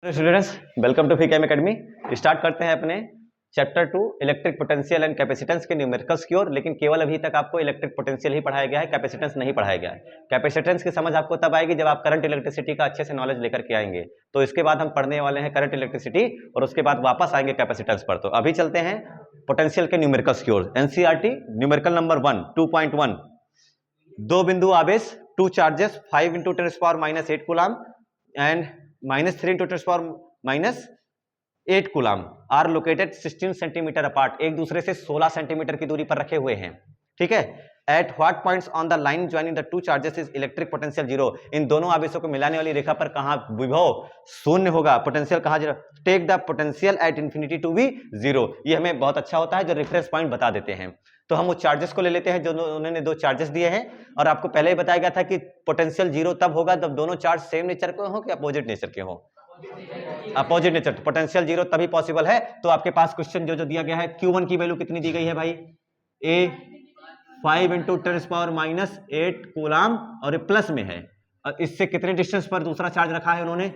Students, welcome to Phychem Academy. Start करते हैं अपने chapter 2 electric potential and capacitance के न्यूमेरिकल्स की ओर। लेकिन केवल अभी तक आपको इलेक्ट्रिक पोटेंशियल ही पढ़ाया गया है, कैपेसिटेंस नहीं पढ़ाया गया है। कैपेसिटेंस की समझ आपको तब आएगी जब आप करंट इलेक्ट्रिसिटी का अच्छे से नॉलेज लेकर के आएंगे। तो इसके बाद हम पढ़ने वाले हैं करंट इलेक्ट्रिसिटी और उसके बाद वापस आएंगे कैपेसिटेंस पर। तो अभी चलते हैं पोटेंशियल के न्यूमेरिकल्स की ओर। एनसीईआरटी न्यूमेरिकल नंबर 1 2.1 दो बिंदु आवेश 2 charges 5 × 10⁻⁸ coulomb and -3 × 10⁻⁸ coulomb are located 16 centimetre apart, एक दूसरे से 16 सेंटीमीटर की दूरी पर रखे हुए हैं। ठीक है। At what points on the line joining the two charges is electric potential zero. इन दोनों आवेशों को मिलाने वाली रेखा पर कहां विभव शून्य होगा, पोटेंशियल कहां zero. Take the potential at infinity to be zero. ये हमें बहुत अच्छा होता है जो रेफरेंस पॉइंट बता देते हैं। तो हम उस चार्जेस को ले लेते हैं जो उन्होंने दो चार्जेस दिए हैं, और आपको पहले ही बताया गया था कि पोटेंशियल जीरो तब होगा जब दोनों चार्ज सेम नेचर के हो कि अपोजिट नेचर के हो। अपोजिट नेचर, पोटेंशियल जीरो तभी पॉसिबल है। तो आपके पास क्वेश्चन जो दिया गया है, Q1 की वैल्यू कितनी दी गई है भाई, A 5 × 10⁻⁸ कूलम, और ये प्लस में है। इससे कितने डिस्टेंस पर दूसरा चार्ज रखा है उन्होंने,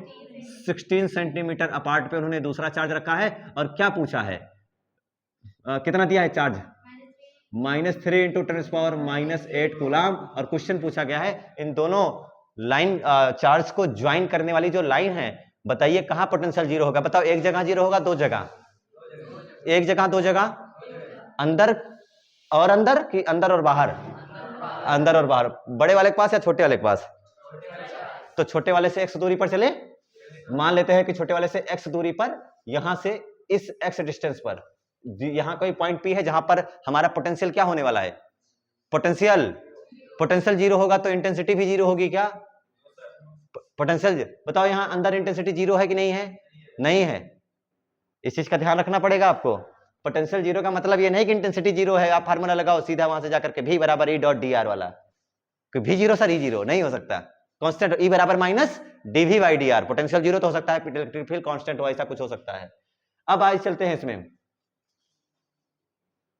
16 सेंटीमीटर अपार्ट पे उन्होंने दूसरा चार्ज रखा है। और क्या पूछा है, कितना दिया है चार्ज, -3 × 10⁻⁸ कूलम। और क्वेश्चन पूछा गया है इन दोनों लाइन चार्ज को ज्वाइन करने वाली जो लाइन है, बताइए कहां पोटेंशियल जीरो होगा। बताओ, एक जगह जीरो होगा, दो जगह, एक जगह, दो जगह, अंदर और अंदर कि अंदर और बाहर, अंदर और बाहर, बड़े वाले के पास या छोटे वाले के पास। तो छोटे वाले से x दूरी पर चले, मान लेते हैं कि छोटे वाले से x दूरी पर, यहां से इस x डिस्टेंस पर, यहां कोई पॉइंट P है जहां पर हमारा पोटेंशियल क्या होने वाला है, पोटेंशियल जीरो होगा तो इंटेंसिटी भी जीरो होगी क्या, पोटेंशियल। बताओ यहां अंदर इंटेंसिटी जीरो है कि नहीं है, नहीं है। इस चीज का ध्यान रखना पड़ेगा आपको। पोटेंशियल जीरो का मतलब ये नहीं कि इंटेंसिटी जीरो है, आप फार्मूला लगाओ सीधा वहां से जाकर के V = E.dr वाला, V zero sir, E zero नहीं हो सकता। Constant E = -dV/dr। Potential zero तो हो सकता है, इलेक्ट्रिक फील्ड कांस्टेंट हो, ऐसा कुछ हो सकता है। अब आज चलते हैं इसमें,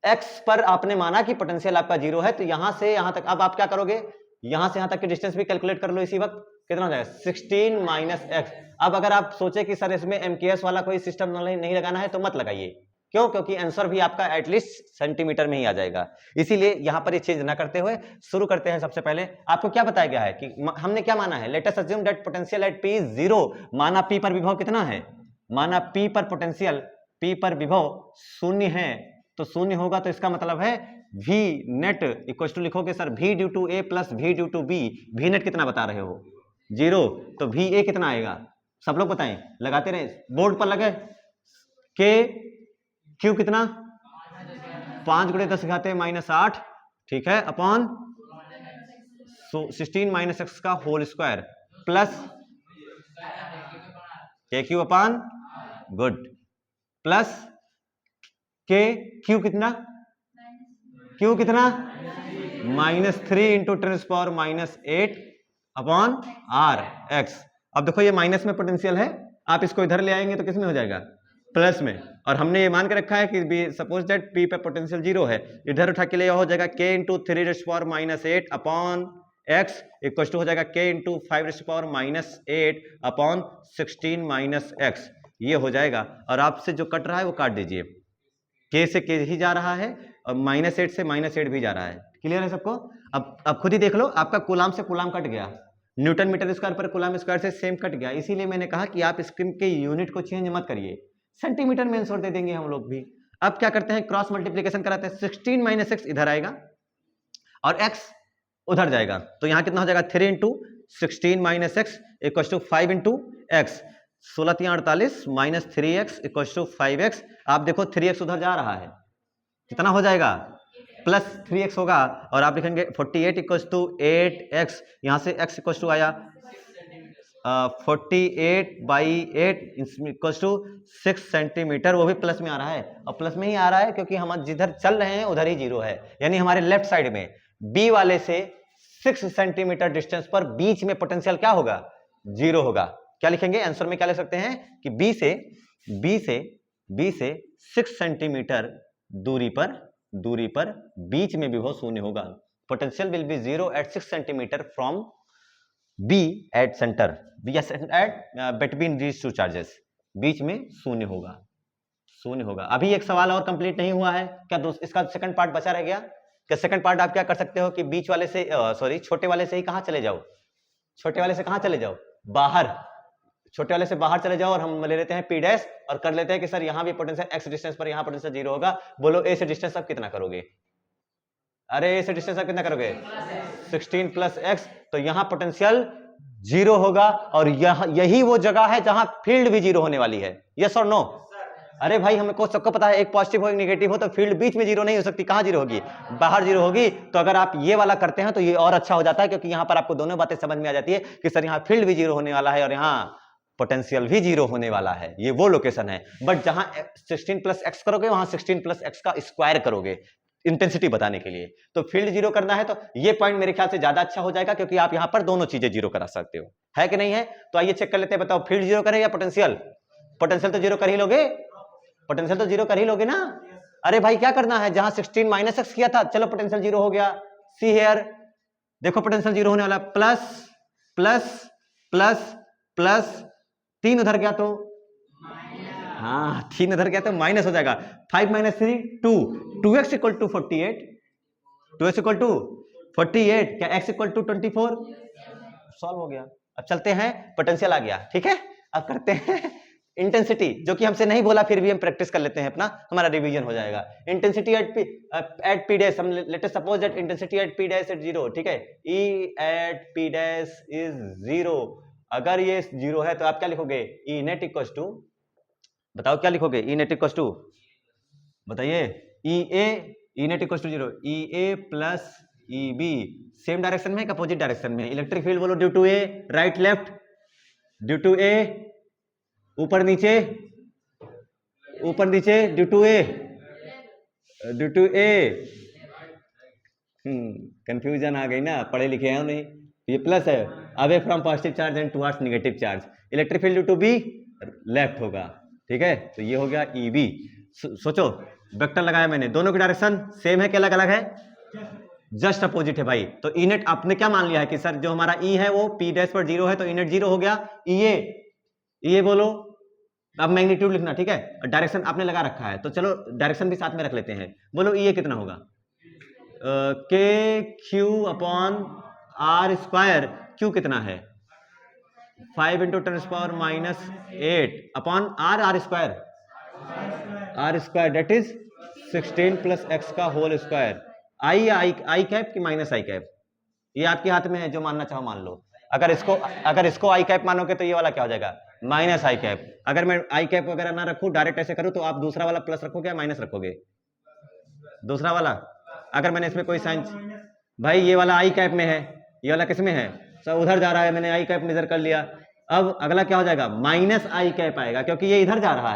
x पर आपने माना कि पोटेंशियल आपका जीरो है, तो यहां से यहां तक अब आप क्या करोगे, यहां से यहां तक की डिस्टेंस भी कैलकुलेट कर लो इसी वक्त, कितना हो जाएगा 16 - x। अब अगर आप सोचे कि सर इसमें MKS वाला कोई सिस्टम नहीं लगाना है तो मत लगाइए, क्यों, क्योंकि आंसर भी आपका एटलीस्ट सेंटीमीटर में ही आ जाएगा। इसीलिए यहां पर ये चेंज ना करते हुए शुरू करते हैं। सबसे पहले आपको क्या बताया गया है कि हमने क्या माना है, let us assume that potential at P is zero. माना P पर विभव कितना है, माना P पर पोटेंशियल, P पर विभव शून्य है, तो शून्य होगा तो इसका मतलब है V नेट इक्वल टू, लिखोगे sir V due to A plus V due to B। V net कितना बता रहे हो, जीरो, तो VA कितना आएगा, सब लोग बताएं, लगाते रहे, बोर्ड पर लगे। Q कितना, 5 × 10⁻⁸, ठीक है, अपॉन 16 - x का whole square plus KQ upon, good, plus Q कितना, Q कितना, -3 × 10⁻⁸ अपॉन Rx। अब देखो ये माइनस में पोटेंशियल है, आप इसको इधर ले आएंगे तो किस में हो जाएगा, प्लस में। और हमने ये मान के रखा है कि सपोज दैट P पे पोटेंशियल जीरो है, इधर उठा के ले हो जाएगा K × 3⁻⁸ upon x equal to हो जाएगा K × 5⁻⁸ अपॉन 16 - x। ये हो जाएगा, और आपसे जो कट रहा है वो काट दीजिए, K से K ही जा रहा है और -8 से -8 भी जा रहा है। क्लियर है सबको। अब खुद ही देख लो, आपका कूलम से कूलम कट गया, न्यूटन मीटर स्क्वायर पर कूलम स्क्वायर से सेम कट गया। इसीलिए मैंने कहा कि आप इसके यूनिट को चेंज मत करिए, सेंटीमीटर में आंसर दे देंगे हम लोग भी। अब क्या करते हैं, क्रॉस मल्टीप्लीकेशन कराते हैं, 16 - x इधर आएगा और x उधर जाएगा, तो यहां कितना हो जाएगा 3 × 16 - x equal to 5 × x, 16×3 = 48 - 3x equal to 5x। आप देखो 3x उधर जा रहा है, कितना हो जाएगा, प्लस 3x होगा, और आप लिखेंगे 48 = 8x। यहां से x इक्वल टू आया 48/8 इक्वल टू 6 सेंटीमीटर, वो भी प्लस में आ रहा है, और प्लस में ही आ रहा है क्योंकि हम जिधर चल रहे हैं उधर ही जीरो है, यानी हमारे लेफ्ट साइड में B वाले से 6 सेंटीमीटर डिस्टेंस पर बीच में पोटेंशियल क्या होगा, जीरो होगा। क्या लिखेंगे आंसर में, क्या लिख सकते हैं कि B से 6 सेंटीमीटर दूरी पर बीच में विभव शून्य होगा। Potential will be zero at 6 centimetre from b at centre, b at between these two charges, बीच में शून्य होगा, शून्य होगा। अभी एक सवाल और कंप्लीट नहीं हुआ है क्या? इसका सेकंड पार्ट बचा रह गया क्या? सेकंड पार्ट आप क्या कर सकते हो कि बीच वाले से सॉरी छोटे वाले से ही कहां चले जाओ, छोटे वाले से कहां चले जाओ, बाहर, छोटे वाले से बाहर चले जाओ और हम ले लेते हैं पी डैश और कर लेते हैं कि सर यहां भी पोटेंशियल एक्स डिस्टेंस पर यहां पोटेंशियल 0 होगा। बोलो ए से डिस्टेंस आप कितना करोगे? अरे ए से डिस्टेंस आप कितना करोगे? 16 प्लस एक्स। तो यहां पोटेंशियल 0 होगा और यही वो जगह है जहां फील्ड भी 0 होने वाली है। यस और नो? अरे भाई हमको सबको पता है एक पॉजिटिव हो एक नेगेटिव हो तो फील्ड बीच में 0 नहीं हो सकती, कहां 0 होगी? बाहर 0 होगी। तो अगर आप ये वाला करते हैं तो ये और अच्छा हो जाता है, क्योंकि यहां पर आपको दोनों बातें समझ में आ जाती है कि सर यहां फील्ड भी 0 होने वाला है और यहां पोटेंशियल भी 0 होने वाला है। ये वो लोकेशन है। बट जहां 16 प्लस एक्स करोगे वहां 16 प्लस एक्स का स्क्वायर करोगे इंटेंसिटी बताने के लिए। तो फील्ड 0 करना है तो ये पॉइंट मेरे ख्याल से ज्यादा अच्छा हो जाएगा, क्योंकि आप यहां पर दोनों चीजें 0 करा सकते हो, है कि नहीं है? तो आइए चेक कर लेते हैं, बताओ फील्ड 0 करे या पोटेंशियल? पोटेंशियल तो 0 कर ही लोगे, पोटेंशियल तो 0 कर ही लोगे ना। अरे भाई क्या करना है, जहां 16 माइनस एक्स किया था, चलो पोटेंशियल 0 हो गया। सी हियर, देखो पोटेंशियल 0 होने वाला, प्लस प्लस प्लस प्लस 3 उधर गया तो हाँ 3 उधर गया तो माइनस हो जाएगा। 5 minus 3 2, 2x equal to 48, 2x equal to 48, क्या x इक्वल टू 24? सॉल्व हो गया। अब चलते हैं, पोटेंशियल आ गया, ठीक है। अब करते हैं इंटेंसिटी, जो कि हमसे नहीं बोला फिर भी हम प्रैक्टिस कर लेते हैं अपना, हमारा रिवीजन हो जाएगा। इंटेंसिटी एट पी डैश, हम let us suppose that intensity at P dash is 0, ठीक है। E at P dash is 0। अगर ये 0 है तो आप क्या लिखोगे? E नेट इक्वल टू, बताओ क्या लिखोगे? E नेट इक्वल टू, बताइए। E net equal to 0, EA plus EB। Same direction में, अपोजिट डायरेक्शन में। इलेक्ट्रिक फील्ड बोलो due to a, right left, due to a, ऊपर नीचे, ऊपर नीचे, due to a, due to a. Confusion आ गई ना, पढ़े लिखे हैं नहीं। ये प्लस है, away from positive charge and towards negative charge. Electric field due to b left होगा, ठीक है। तो ये हो गया EB। सोचो, वेक्टर लगाया मैंने, दोनों की डायरेक्शन सेम है कि अलग अलग है? जस्ट अपोजिट है भाई। तो ई नेट आपने क्या मान लिया है कि सर जो हमारा ई है वो पी डैश पर 0 है, तो ई नेट 0 हो गया। ये बोलो, अब मैग्नीट्यूड लिखना, ठीक है। डायरेक्शन आपने लगा रखा है तो चलो डायरेक्शन भी साथ में रख लेते हैं। बोलो ये कितना होगा? K Q upon R square. Q कितना है? 5 into 10⁻⁻8 upon R square, R square that is 16 plus X का होल स्क्वायर। आई कैप की माइनस आई कैप, ये आपके हाथ में है, जो मानना चाहो मान लो। अगर इसको आई कैप मानोगे तो ये वाला क्या हो जाएगा? Minus I cap. अगर मैं आई कैप वगैरह ना रखूं, डायरेक्ट ऐसे करूं, तो आप दूसरा वाला प्लस रखोगे या माइनस रखोगे? दूसरा वाला। अगर मैंने इसमें कोई साइन, भाई ये वाला आई कैप में है, ये वाला किस में है? सब उधर जा रहा है, मैंने आई कैप मेजर कर लिया। अब अगला क्या हो जाएगा? माइनस आई कैप आएगा, क्योंकि ये इधर जा रहा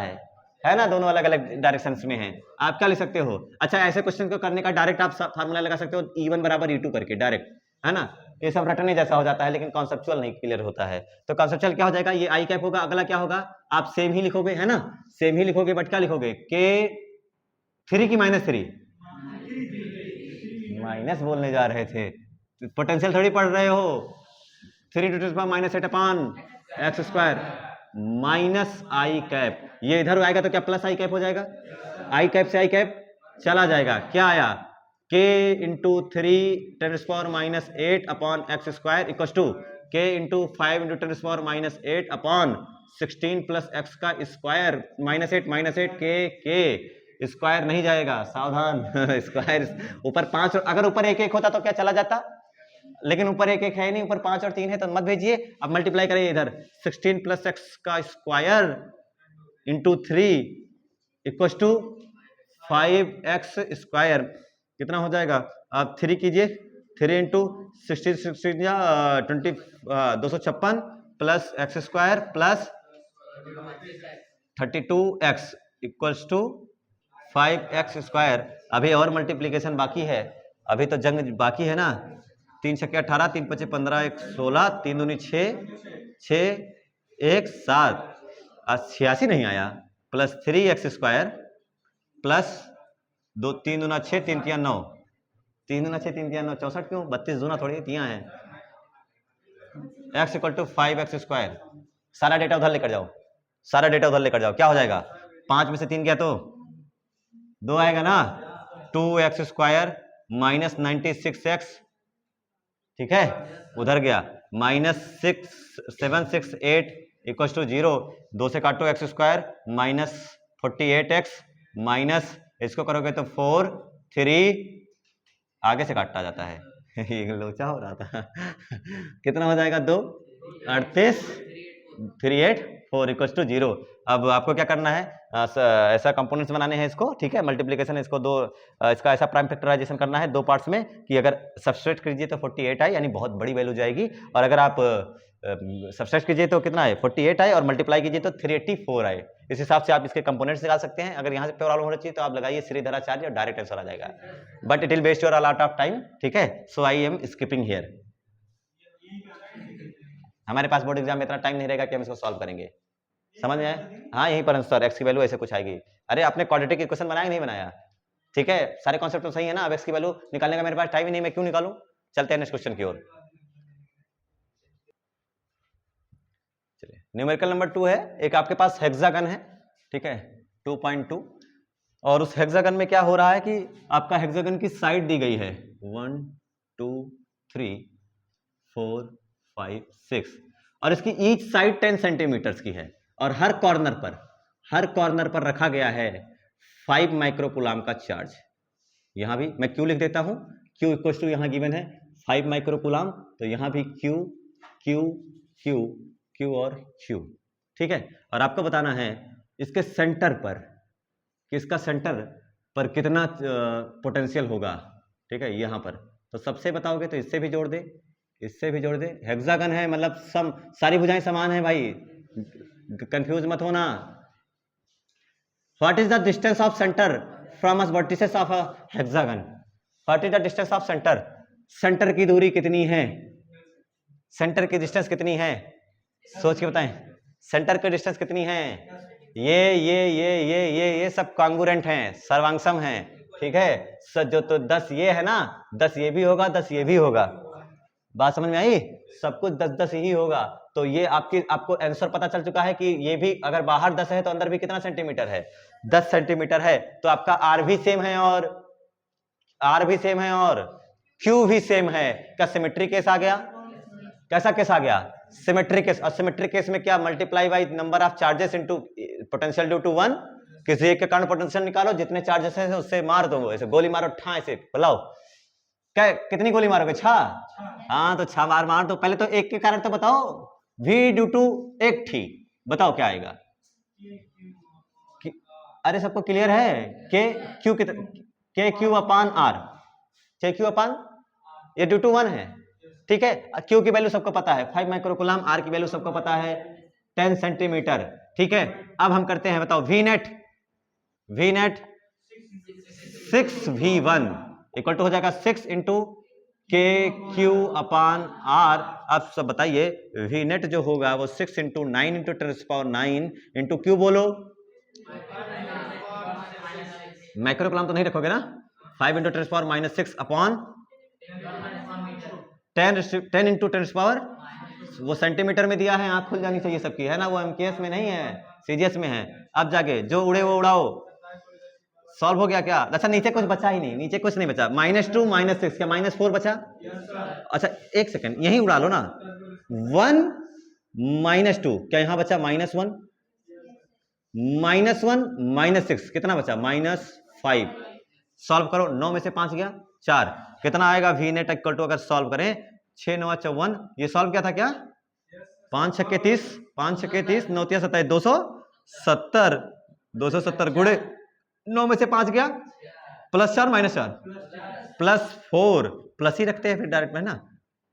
है ना, दोनों अलग अलग डायरेक्शंस में हैं। आप क्या लिख सकते हो? अच्छा, ऐसे क्वेश्चन को करने का डायरेक्ट आप फार्मूला लगा सकते हो, E1 बराबर E2 करके डायरेक्ट, है ना। ये सब रटने जैसा हो जाता है, लेकिन कॉन्सेप्चुअल नहीं क्लियर होता है। तो कॉन्सेप्चुअल क्या हो जाएगा? ये आई कैप होगा। अगला क्या होगा? आप सेम ही लिखोगे, है ना, सेम ही लिखोगे, बट क्या लिखोगे? के 3 की -3, माइनस बोलने जा रहे थे, पोटेंशियल थोड़ी पढ़ रहे हो। 3 to -8 upon X square minus I cap. ये इधर आएगा तो क्या प्लस आई कैप हो जाएगा? आई कैप से आई कैप चला जाएगा, क्या आया? k into 3 10⁻⁻8 upon X square equal to k into 5 into 10⁻⁻8 upon 16 plus X का स्क्वायर -8 के स्क्वायर नहीं जाएगा, सावधान। स्क्वायर ऊपर 5, अगर ऊपर 1 1 होता तो क्या चला जाता, लेकिन ऊपर 1 1 है नहीं, ऊपर 5 और 3 है, तो मत भेजिए। अब मल्टीप्लाई करिए इधर, 16 प्लस एक्स का square into 3 equal to 5x square, कितना हो जाएगा? आप 3 कीजिए, 3 इंटू 16 या 20 256 plus X square plus 32x equals to 5x square. अभी और मल्टीप्लीकेशन बाकी है, अभी तो जंग बाकी है ना। 3 छक्के 18, 3 पचे 15, 1 16, 3 दूनी 6, 6 1 7, 86 नहीं आया, प्लस 3x स्क्वायर प्लस 2 3 दूना 6, 3 तिया 9, 3 दूना 6 3 तिया 9, 64 क्यों? 32 दूना थोड़ी तिया है, x equal to 5x square, सारा डेटा उधर लेकर जाओ, सारा डेटा उधर लेकर जाओ, क्या हो जाएगा 5 में से 3 गया तो 2 आएगा ना, 2x स्क्वायर माइनस 96x, ठीक है, उधर गया -6768 इक्वल टू 0, 2 से काटो x square minus 48x minus इसको करोगे तो 4 3, आगे से काटा जाता है ये लोचा हो रहा था कितना हो जाएगा 2 38 384 इक्वल टू 0। अब आपको क्या करना है, ऐसा कंपोनेंट्स बनाने हैं इसको, ठीक है, मल्टीप्लिकेशन इसको दो, इसका ऐसा प्राइम फैक्टराइजेशन करना है दो पार्ट्स में कि अगर सब्सट्रैक्ट कीजिए तो 48 आए, यानी बहुत बड़ी वैल्यू जाएगी, और अगर आप सब्सट्रैक्ट कीजिए तो कितना है 48 आए, और मल्टीप्लाई कीजिए तो 384 आए। इस हिसाब से आप इसके कंपोनेंट्स निकाल सकते हैं। अगर यहाँ से प्रॉब्लम हो रही है तो आप लगाइए श्रीधराचार्य और डायरेक्ट आंसर आ जाएगा, but it will waste your lot of time, ठीक है, so I am skipping here. हमारे पास बोर्ड एग्जाम में इतना टाइम नहीं रहेगा कि हम इसको सॉल्व करेंगे, समझ में आया? हाँ, यहीं पर आंसर एक्स की वैल्यू ऐसे कुछ आएगी। अरे आपने क्वाड्रेटिक इक्वेशन बनाया नहीं बनाया, ठीक है, सारे कॉन्सेप्ट तो सही है ना। अब एक्स की वैल्यू निकालने का मेरे पास टाइम ही नहीं, मैं क्यों निकालूं। चलते हैं नेक्स्ट क्वेश्चन की ओर। चलिए, न्यूमेरिकल नंबर 2 है, एक आपके पास हेक्सागन है, ठीक है, 2.2, और उस हेक्सागन में क्या हो रहा है कि आपका हेक्सागन की साइड दी गई है 1 2 3 4 5 6, और इसकी ईच साइड 10 सेंटीमीटर्स की है, और हर कॉर्नर पर रखा गया है 5 माइक्रोकूलाम का चार्ज। यहां भी मैं क्यू लिख देता हूं, क्यू इक्वल टू यहां गिवन है 5 माइक्रोकूलाम, तो यहां भी क्यू क्यू क्यू क्यू और क्यू, ठीक है। और आपको बताना है इसके सेंटर पर कि इसका सेंटर पर कितना पोटेंशियल होगा, ठीक है, यहां पर। तो सबसे बताओगे तो इससे भी जोड़ दे, इससे भी जोड़ दे, हेक्सागन है मतलब सम सारी भुजाएं समान है भाई, कंफ्यूज मत होना। What is the distance of centre from us vertices of a hexagon, what is the distance of centre, centre की दूरी कितनी है, सेंटर की डिस्टेंस कितनी है, सोच के बताएं, सेंटर की डिस्टेंस कितनी है। ये सब कॉन्ग्रुएंट हैं, सर्वांगसम हैं, ठीक है, जो तो 10 ये है ना, 10 ये भी होगा, 10 ये भी होगा, बात समझ में आई, सब कुछ 10-10 ही होगा। तो ये आपको आंसर पता चल चुका है कि ये भी अगर बाहर 10 है तो अंदर भी कितना सेंटीमीटर है, 10 सेंटीमीटर है। तो आपका आर भी सेम है और आर भी सेम है और क्यू भी सेम है। क्या सिमेट्री केस आ गया, कैसा केस आ गया, सिमेट्रिक केस। और सिमेट्रिक केस में क्या, multiply by number of charges into potential due to 1, किसी एक के कारण पोटेंशियल निकालो, जितने चार्जेस हैं उससे मार दो, ऐसे गोली मारो, ठा ऐसे बुलाओ, क्या कितनी गोली मारोगे, 6, हाँ तो 6 बार मार दो। पहले तो एक के कारण तो बताओ, v ड्यू टू एक थी, बताओ क्या आएगा। अरे सबको क्लियर है, के क्यू अपान आर, के क्यू अपान, ये ड्यू टू 1 है, ठीक है। क्यू की वैल्यू सबको पता है 5 माइक्रोकूलाम, आर की वैल्यू सबको पता है 10 सेंटीमीटर, ठीक है। अब हम करते हैं, बताओ V net 6v1 equal to हो जाएगा 6 इंटू के क्यू अपान आर। अब सब बताइए वी नेट जो होगा वो 6 इंटू 9 इंटू 10⁹ इंटू क्यू बोलो, माइक्रोकूलाम तो नहीं रखोगे ना, 5 इंटू 10⁻⁻6 अपॉन 10 इंटू 10 वो सेंटीमीटर में दिया है, आंख खुल जानी चाहिए सबकी, है ना, वो एमकेएस में नहीं है, सीजीएस में है। अब जाके जो उड़े वो उड़ाओ, सॉल्व हो गया क्या। अच्छा नीचे कुछ बचा ही नहीं, नीचे कुछ नहीं बचा, -2 -6, क्या -4 बचा, अच्छा एक सेकंड यही उड़ा लो ना, 1 -2, क्या यहां बचा -1 -6, कितना बचा -5, सॉल्व करो, 9 में से 5 गया 4, कितना आएगा वी नेट इक्वल टू, अगर सॉल्व करें 6 9 54, ये सॉल्व किया था क्या, 5 6 30, 5 6 30, 9 3 27, 270, 270 गुणे 9 में से 5 गया, +4 -4 +4, प्लस ही रखते हैं फिर डायरेक्ट में ना,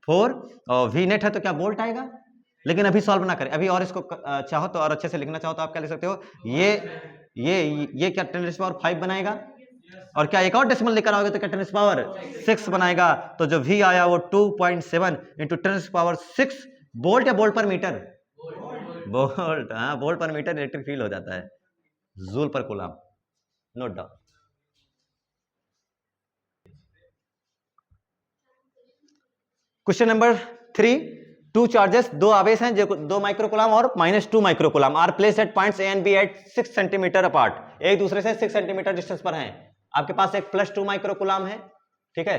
4, और वी नेट है तो क्या बोल्ट आएगा। लेकिन अभी सॉल्व ना करें, अभी और इसको चाहो तो और अच्छे से लिखना चाहो तो आप क्या लिख सकते हो, ये क्या 10⁵ बनाएगा, और क्या एक और डेसिमल लेकर आओगे तो क्या 10⁻6 बनाएगा। तो जो v आया वो 2.7 इंटू 10⁻6 वोल्ट या वोल्ट पर मीटर, वोल्ट, हाँ वोल्ट पर मीटर इलेक्ट्रिक फील्ड हो जाता है, जूल पर coulomb, note down. Question number 3, two charges, दो आवेश हैं जो 2 माइक्रोकूलम और -2 microcoulomb are placed at points A and B at 6 centimetre apart, एक दूसरे से 6 सेंटीमीटर डिस्टेंस पर हैं। आपके पास एक +2 माइक्रोकूलम है, ठीक है,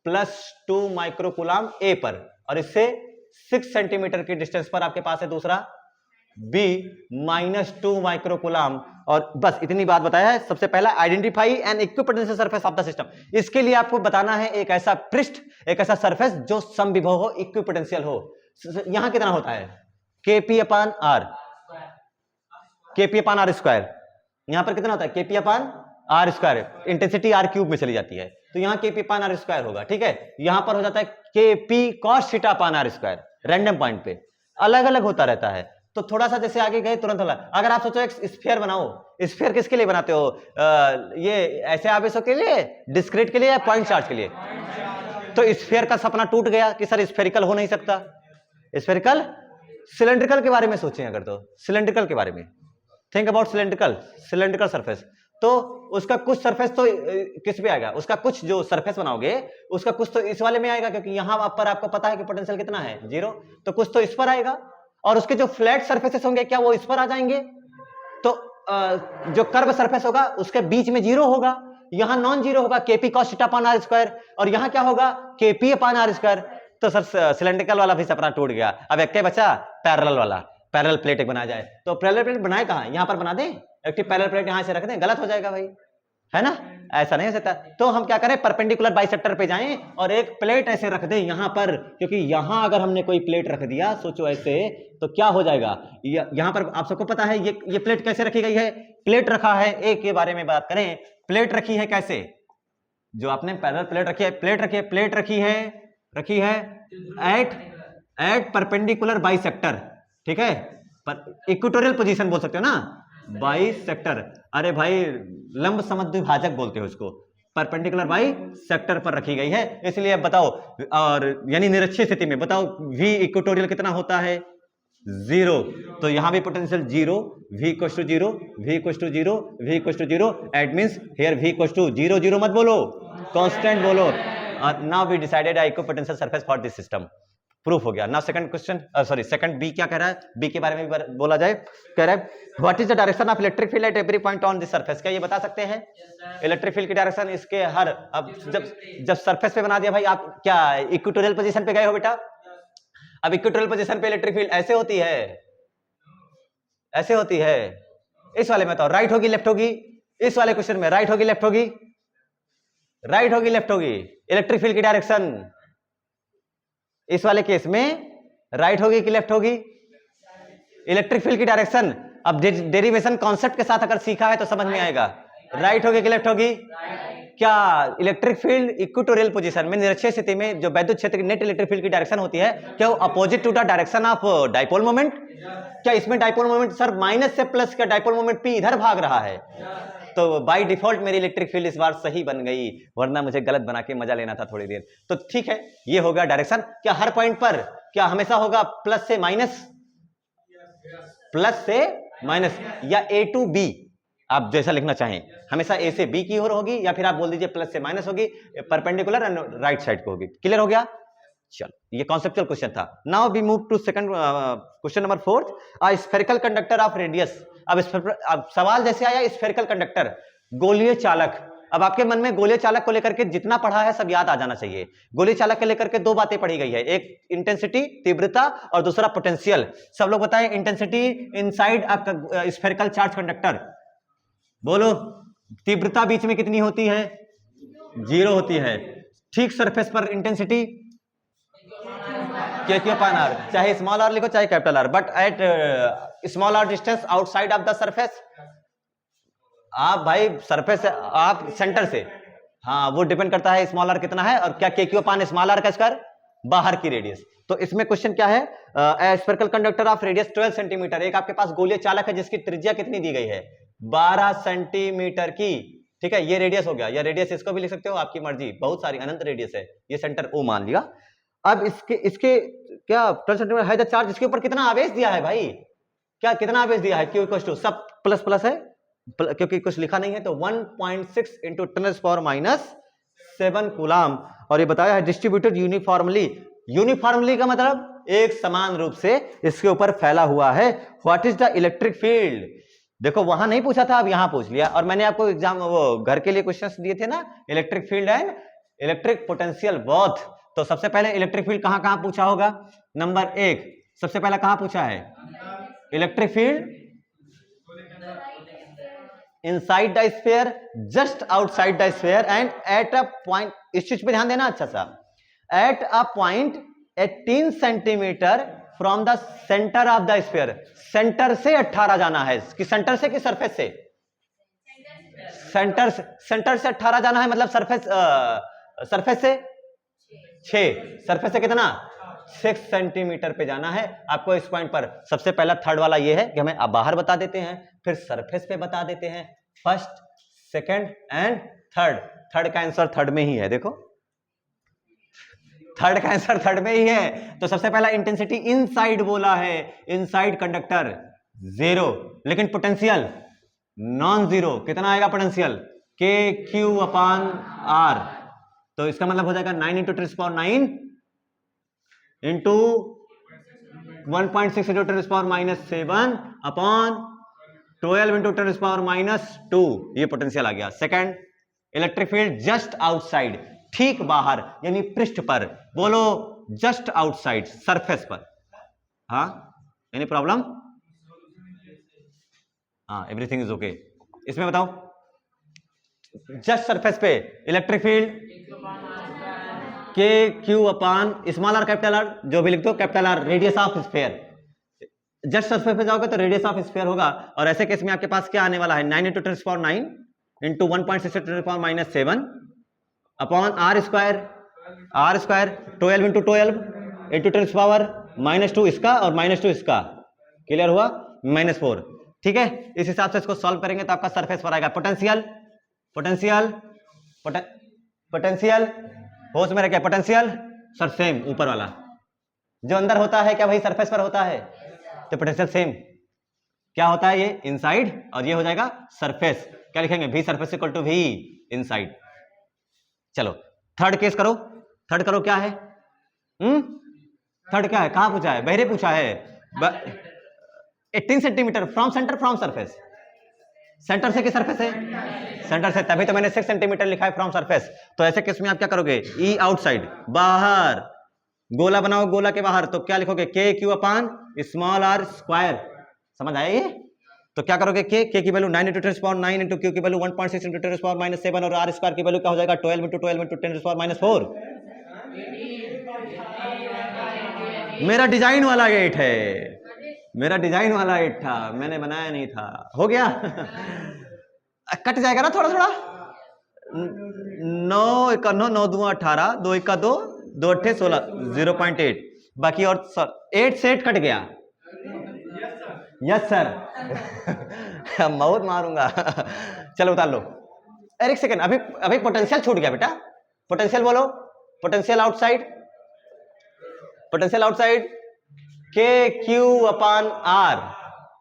+2 माइक्रोकूलम ए पर, और इससे 6 सेंटीमीटर की डिस्टेंस पर आपके पास है दूसरा B -2 माइक्रोकूलम। और बस इतनी बात बताया है। सबसे पहला identify N equipotential surface of the system, इसके लिए आपको बताना है एक ऐसा पृष्ठ, एक ऐसा सरफेस जो समविभव हो, इक्विपोटेंशियल हो। यहां कितना होता है kp/r, kp/r², यहां पर कितना होता है kp/r², इंटेंसिटी r³ में चली जाती है, तो यहां kp/r² होगा, ठीक है। यहां पर हो जाता है kp cos θ/r², random point पे अलग अलग होता रहता है। तो थोड़ा सा जैसे आगे गए तुरंत होला। अगर आप सोचो एक स्फीयर बनाओ, स्फीयर किसके लिए बनाते हो, ये ऐसे आवेशों के लिए, डिस्क्रीट के लिए या पॉइंट चार्ज के लिए? तो स्फीयर का सपना टूट गया कि सर स्फेरिकल हो नहीं सकता। स्फेरिकल, सिलेंड्रिकल के बारे में सोचें अगर, तो सिलेंड्रिकल के बारे में थिंक अबाउट सिलेंड्रिकल सरफेस। तो उसका कुछ सरफेस तो किस पे आएगा, उसका कुछ जो सरफेस बनाओगे उसका कुछ तो इस वाले में आएगा, क्योंकि यहां पर आपको पता है कि पोटेंशियल कितना है 0, तो कुछ तो इस पर आएगा। और उसके जो फ्लैट सरफेसेस होंगे क्या वो इस पर आ जाएंगे? तो जो कर्व सरफेस होगा उसके बीच में 0 होगा, यहां नॉन 0 होगा kp cos θ/r², और यहां क्या होगा kp/r²। तो सर सिलेंड्रिकल वाला भी सपना टूट गया। अब एक बचा पैरेलल वाला, पैरेलल प्लेट एक बनाया जाए। तो पैरेलल प्लेट बनाए कहां, यहां पर बना दें, एक पैरेलल प्लेट यहां से रख दें, गलत हो जाएगा भाई, है ना, ऐसा नहीं हो सकता। तो हम क्या करें, परपेंडिकुलर बाइसेक्टर पे जाएं और एक प्लेट ऐसे रख दें यहां पर, क्योंकि यहां अगर हमने कोई प्लेट रख दिया, सोचो ऐसे, तो क्या हो जाएगा, यहां पर आप सबको पता है ये प्लेट कैसे रखी गई है, प्लेट रखा है, एक के बारे में बात करें, प्लेट रखी है कैसे, जो आपने पैरेलल प्लेट रखी है, प्लेट रखी है एट परपेंडिकुलर बाइसेक्टर, ठीक है, पर इक्वेटोरियल पोजीशन बोल सकते हो ना, बाइसेक्टर, अरे भाई लंब समद्विभाजक बोलते हो इसको, परपेंडिकुलर बाइसेक्टर पर रखी गई है। इसलिए अब बताओ, और यानी निरक्षीय स्थिति में बताओ v इक्वेटोरियल कितना होता है 0, तो यहां भी potential 0, v = 0, v = 0, v = 0, at means here v = 0, 0 मत बोलो, कांस्टेंट बोलो। Now we decided equipotential surface for this system, proof हो गया। Now second question, sorry second B क्या कह रहा है, बी के बारे में भी बोला जाए, कह रहा है what is the direction of electric field at every point on this surface, क्या ये बता सकते हैं इलेक्ट्रिक फील्ड की डायरेक्शन इसके हर, अब जब सरफेस पे बना दिया भाई, आप क्या इक्वेटोरियल पोजीशन पे गए हो बेटा, अब इक्वेटोरियल पोजीशन पे इलेक्ट्रिक फील्ड ऐसे होती है, इस वाले में तो राइट होगी लेफ्ट होगी, इस वाले क्वेश्चन में राइट होगी लेफ्ट होगी, इलेक्ट्रिक फील्ड की डायरेक्शन इस वाले केस में राइट होगी कि लेफ्ट होगी, इलेक्ट्रिक फील्ड की डायरेक्शन। अब डेरिवेशन कॉन्सेप्ट के साथ अगर सीखा है तो समझ में आएगा, राइट होगी कि लेफ्ट होगी। क्या इलेक्ट्रिक फील्ड इक्वेटोरियल पोजीशन में, निरक्षीय स्थिति में जो वैद्युत क्षेत्र की नेट इलेक्ट्रिक फील्ड की डायरेक्शन होती है, क्या वो opposite to the direction of dipole moment? क्या इसमें डाइपोल मोमेंट सर माइनस से प्लस का डाइपोल मोमेंट p इधर भाग रहा है, तो बाय डिफॉल्ट मेरी इलेक्ट्रिक फील्ड इस बार सही बन गई, वरना मुझे गलत बना के मजा लेना था थोड़ी देर। तो ठीक है, ये होगा डायरेक्शन। क्या हर पॉइंट पर क्या हमेशा होगा प्लस से माइनस, या a टू b, आप जैसा लिखना चाहें, हमेशा a से b की ओर होगी, या फिर आप बोल दीजिए प्लस से माइनस होगी, परपेंडिकुलर एंड राइट साइड को होगी। क्लियर हो गया? चल, ये कॉन्सेप्चुअल क्वेश्चन था। Now we move to second question number 4, a spherical conductor of radius. अब सवाल जैसे आया स्फेरिकल कंडक्टर, गोलीय चालक। अब आपके मन में गोलीय चालक को लेकर के जितना पढ़ा है सब याद आ जाना चाहिए। गोलीय चालक के लेकर के दो बातें पढ़ी गई है, एक इंटेंसिटी तीव्रता और दूसरा पोटेंशियल। सब लोग बताएं intensity inside a spherical charge conductor, बोलो तीव्रता बीच में कितनी होती है 0 होती है। ठीक सरफेस पर इंटेंसिटी kq/r, चाहे स्मॉल r लिखो चाहे capital R, but at small r distance outside of the surface. आप भाई सरफेस आप सेंटर से, हाँ वो डिपेंड करता है स्मॉल r कितना है और क्या kq/स्मॉल r का स्क्वायर बाहर की रेडियस। तो इसमें क्वेश्चन क्या है, spherical conductor of radius 12 centimetre. एक आपके पास गोलीय चालक है जिसकी त्रिज्या कितनी दी गई है 12 सेंटीमीटर की, ठीक है, ये रेडियस हो गया, या रेडियस इसको भी लिख सकते हो, आपकी मर्जी, बहुत सारी अनंत रेडियस है। ये सेंटर O मान लिया। अब इसके क्या 12 सेंटीमीटर है द चार्ज, इसके ऊपर कितना आवेश दिया है भाई, क्या कितना आवेश दिया है, Q = सब प्लस प्लस है क्योंकि कुछ लिखा नहीं है, तो 1.6 × 10⁻⁷ कूलम। और ये बताया है डिस्ट्रीब्यूटेड यूनिफॉर्मली। यूनिफॉर्मली का मतलब एक समान रूप से इसके ऊपर फैला हुआ है। What is the electric field? देखो वहां नहीं पूछा था, अब यहां पूछ लिया। और मैंने आपको एग्जाम वो घर के लिए क्वेश्चंस दिए थे ना, electric field and electric potential both. तो सबसे पहले इलेक्ट्रिक फील्ड कहां कहां पूछा होगा? नंबर 1 सबसे पहला कहां पूछा है? Electric field inside the sphere, just outside the sphere and at a point, इस चीज पे ध्यान देना अच्छा सा, at a point 18 centimetre from the centre of the sphere. Centre से 18 जाना है, कि सेंटर से कि सरफेस से? सेंटर से 18 जाना है, मतलब सरफेस से 6, सरफेस से कितना? 6 सेंटीमीटर पे जाना है आपको इस पॉइंट पर। सबसे पहला थर्ड वाला ये है कि हमें आप बाहर बता देते हैं, फिर सरफेस पे बता देते हैं, first second and third. Third का आंसर थर्ड में ही है, देखो थर्ड का आंसर थर्ड में ही है। तो सबसे पहला इंटेंसिटी इनसाइड बोला है, इनसाइड कंडक्टर 0, लेकिन पोटेंशियल नॉन जीरो। कितना आएगा पोटेंशियल? के क्यू अपान आर। तो इसका मतलब हो जाएगा 9 into 10⁻9 into 1.6 into 10⁻7 upon 12 into 10⁻2। ये पोटेंशियल आ गया। Second, electric field just outside, ठीक बाहर यानी पृष्ठ पर। बोलो जस्ट आउटसाइड, सरफेस पर। हाँ, एनी प्रॉब्लम? हाँ, एवरीथिंग इज ओके। इसमें बताओ, जस्ट सरफेस पे इलेक्ट्रिक फील्ड के Q upon small are capital R, जो भी लिख दो capital R, radius of sphere. Just surface पे जाओगे तो रेडियस ऑफ स्फीयर होगा। और ऐसे केस में आपके पास क्या आने वाला है? 9 into 10⁻9 into 1.6 10⁻7 upon R square 12 into 12 into 10⁻2 इसका और -2 इसका। क्लियर हुआ? -4। ठीक है, इस हिसाब से इसको सॉल्व करेंगे तो आपका सरफेस पर आएगा पोटेंशियल। पोटेंशियल होश में रखे, पोटेंशियल सर सेम ऊपर वाला जो अंदर होता है क्या वही सरफेस पर होता है? तो पोटेंशियल सेम क्या होता है? ये इनसाइड और ये हो जाएगा सरफेस। क्या लिखेंगे? v surface equal to v inside. चलो थर्ड केस करो। थर्ड करो, क्या है? थर्ड क्या है? कहां पूछा है? बहरे पूछा है। 18 centimetre from centre from surface. Centre से कि सरफेस है? सेंटर से, तभी तो मैंने 6 सेंटीमीटर लिखा है फ्रॉम सरफेस। तो ऐसे केस में आप क्या करोगे? ई आउटसाइड, बाहर गोला बनाओ, गोला के बाहर तो क्या लिखोगे? K Q upon small R square. समझ आया ये? तो क्या करोगे? के की वैल्यू 9 इंटू 10⁻9 इंटू क्यू की वैल्यू 1.6 इंटू 10⁻7 और आर स्क्वायर की वैल्यू क्या हो जाएगा? 12 इंटू 12 इंटू 10⁻4। मेरा डिजाइन वाला गेट है, मेरा डिजाइन वाला गेट था, मैंने बनाया नहीं था। हो गया? कट जाएगा ना थोड़ा थोड़ा। 9 1 9 9 2 18 2 1 2 2 8 16 0.8 बाकी और सर 8 से 8 कट गया। Yes sir. बहुत मारूंगा। चलो उतार लो। अरे एक सेकंड, अभी पोटेंशियल छूट गया बेटा। पोटेंशियल बोलो। पोटेंशियल आउटसाइड, पोटेंशियल आउटसाइड के क्यू अपान आर।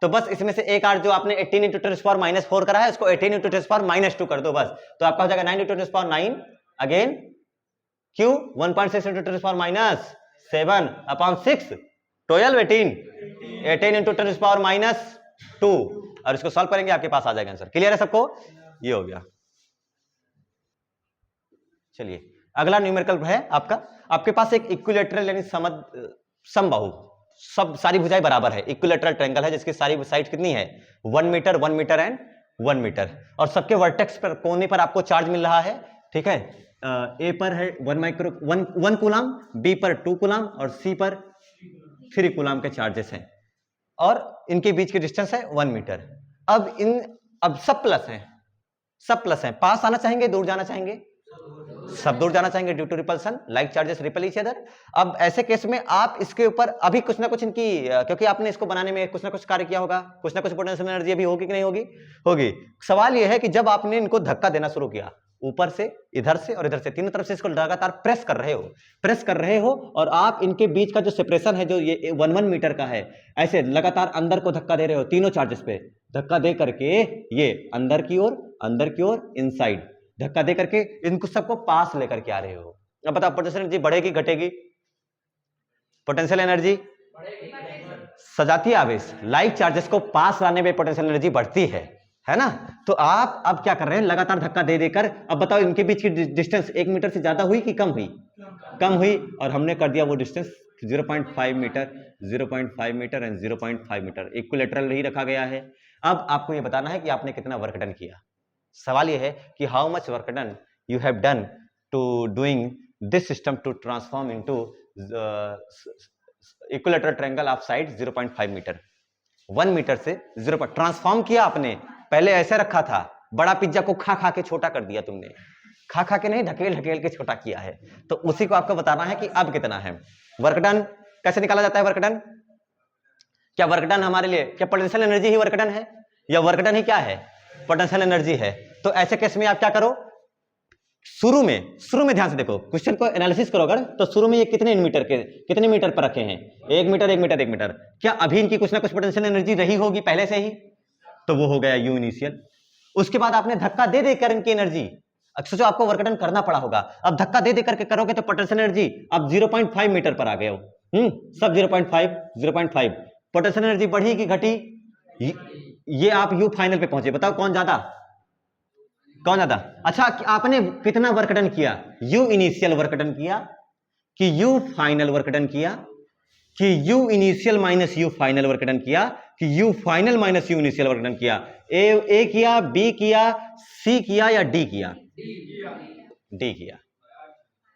तो बस इसमें से एक आर जो आपने 18 इंटू 10⁻4 करा है उसको 18 इंटू 10⁻2 कर दो बस। तो आपका हो जाएगा 9 into 10⁻9 again Q 1.6 into 10⁻7 upon 6 12 18 into 10⁻2 और इसको सॉल्व करेंगे आपके पास आ जाएगा आंसर। क्लियर है सबको? ये हो गया। चलिए अगला न्यूमेरिकल है आपका। आपके पास एक इक्विलैटरल यानी समबाहु, सब सारी भुजाएं बराबर है, इक्विलैटरल ट्रायंगल है जिसकी सारी साइड कितनी है? 1 मीटर 1 मीटर एंड 1 मीटर। और सबके वर्टेक्स पर कोने पर आपको चार्ज मिल रहा है। ठीक है, ए पर है 1 कूलम, बी पर 2 कूलम और सी पर 3 कूलम के चार्जेस हैं और इनके बीच की डिस्टेंस है 1 मीटर। अब सब प्लस है। पास आना चाहेंगे, दूर जाना चाहेंगे? सब दूर जाना चाहेंगे due to repulsion, like charges repel each other. अब ऐसे केस में आप इसके ऊपर अभी कुछ ना कुछ इनकी, क्योंकि आपने इसको बनाने में कुछ ना कुछ कार्य किया होगा, कुछ ना कुछ पोटेंशियल एनर्जी अभी होगी कि नहीं होगी? होगी। सवाल यह है कि जब आपने इनको धक्का देना शुरू किया, ऊपर से, इधर से और इधर से, तीनों तरफ से इसको लगातार प्रेस कर रहे हो और आप इनके बीच का जो सेपरेशन है जो ये 1 मीटर का है, ऐसे लगातार अंदर को धक्का दे रहे हो, तीनों चार्जेस पे धक्का दे करके ये अंदर की ओर इनसाइड धक्का दे करके इनको सबको पास लेकर के आ रहे हो। अब बताओ पोटेंशियल एनर्जी बढ़ेगी घटेगी? पोटेंशियल एनर्जी सजातीय आवेश लाइक चार्जेस को पास लाने में पोटेंशियल एनर्जी बढ़ती है ना। तो आप अब क्या कर रहे हैं, लगातार धक्का दे देकर, अब बताओ इनके बीच की डिस्टेंस 1 मीटर से ज्यादा हुई कि कम हुई? कम हुई, और हमने कर दिया वो distance 0.5 metre, 0.5 metre and 0.5 metre, equilateral ही रखा गया है। अब आपको ये बताना है कि आपने कितना वर्क डन किया। सवाल ये है कि how much work done you have done to doing this system to transform into equilateral triangle of side 0.5 metre. 1 metre से 0 पर ट्रांसफॉर्म किया आपने। पहले ऐसे रखा था, बड़ा पिज्जा को खा खा के छोटा कर दिया तुमने, खा खा के नहीं, ढकेल ढकेल के छोटा किया है। तो उसी को आपको बताना है कि अब कितना है वर्क डन। कैसे निकाला जाता है वर्क डन? क्या वर्क डन हमारे लिए, क्या पोटेंशियल एनर्जी ही वर्क डन है, या वर्क डन ही क्या है, पोटेंशियल एनर्जी है? तो ऐसे केस में आप क्या करो, शुरू में ध्यान से देखो, क्वेश्चन को एनालिसिस करो अगर, तो शुरू में ये कितने मीटर पर रखे हैं? 1 मीटर 1 मीटर 1 मीटर। क्या अभी इनकी कुछ ना कुछ पोटेंशियल एनर्जी रही होगी पहले से ही? तो वो हो गया यू इनिशियल। उसके बाद आपने धक्का दे देकर इनकी एनर्जी, सोचो आपको वर्क डन करना पड़ा होगा, अब धक्का दे देकर के करोगे तो पोटेंशियल एनर्जी अब 0.5 मीटर पर आ गए हो। सब 0.5 पोटेंशियल एनर्जी बढ़ी कि घटी? ये आप यू फाइनल पे पहुंचे, बताओ कौन ज्यादा? अच्छा, आपने कितना वर्क डन किया? यू इनिशियल वर्क डन किया कि यू फाइनल वर्क डन किया, कि you initial minus you final work done किया, कि you final minus you initial work done किया? ए किया, बी किया, सी किया या डी किया? डी किया।